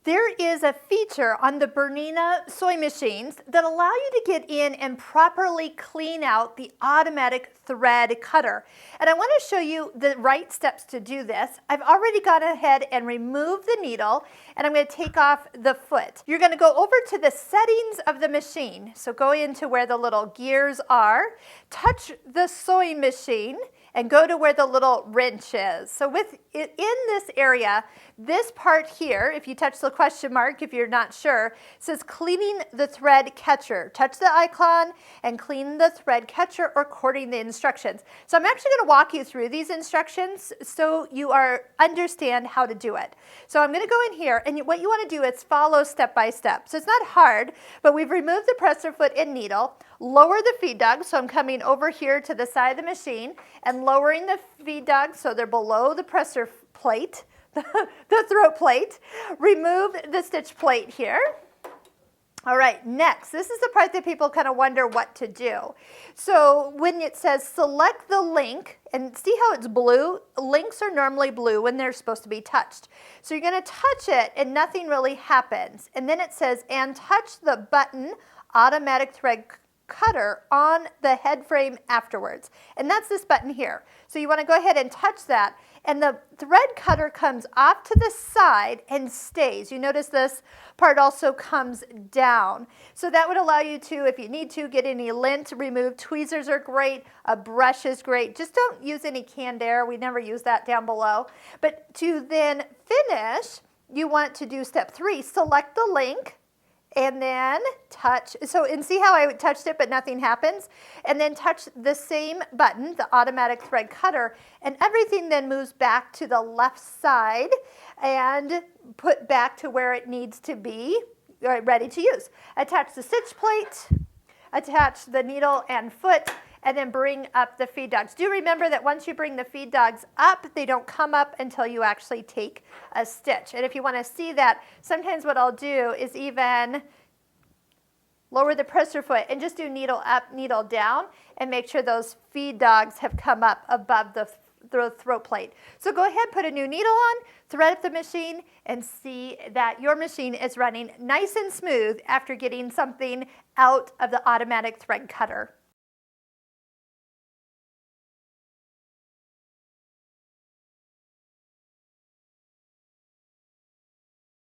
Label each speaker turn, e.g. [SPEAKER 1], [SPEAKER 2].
[SPEAKER 1] There is a feature on the Bernina sewing machines that allow you to get in and properly clean out the automatic thread cutter. And I want to show you the right steps to do this. I've already gone ahead and removed the needle, and I'm going to take off the foot. You're going to go over to the settings of the machine. So go into where the little gears are, touch the sewing machine, and go to where the little wrench is. So in this area, this part here, if you touch the question mark, if you're not sure, says cleaning the thread catcher. Touch the icon and clean the thread catcher according to the instructions. So I'm actually going to walk you through these instructions so you understand how to do it. So I'm going to go in here, and what you want to do is follow step by step. So it's not hard, but we've removed the presser foot and needle. Lower the feed dogs, so I'm coming over here to the side of the machine and lowering the feed dogs so they're below the presser plate, the throat plate. Remove the stitch plate here. All right, next, this is the part that people kind of wonder what to do. So when it says select the link, and see how it's blue? Links are normally blue when they're supposed to be touched. So you're going to touch it and nothing really happens. And then it says, and touch the button automatic thread cutter on the head frame afterwards. And that's this button here. So you want to go ahead and touch that, and the thread cutter comes off to the side and stays. You notice this part also comes down. So that would allow you to, if you need to, get any lint removed. Tweezers are great. A brush is great. Just don't use any canned air. We never use that down below. But to then finish, you want to do step 3. Select the link. And then touch, and see how I touched it but nothing happens? And then touch the same button, the automatic thread cutter, and everything then moves back to the left side and put back to where it needs to be, ready to use. Attach the stitch plate, attach the needle and foot, and then bring up the feed dogs. Do remember that once you bring the feed dogs up, they don't come up until you actually take a stitch. And if you want to see that, sometimes what I'll do is even lower the presser foot and just do needle up, needle down, and make sure those feed dogs have come up above the throat plate. So go ahead, put a new needle on, thread up the machine, and see that your machine is running nice and smooth after getting something out of the automatic thread cutter.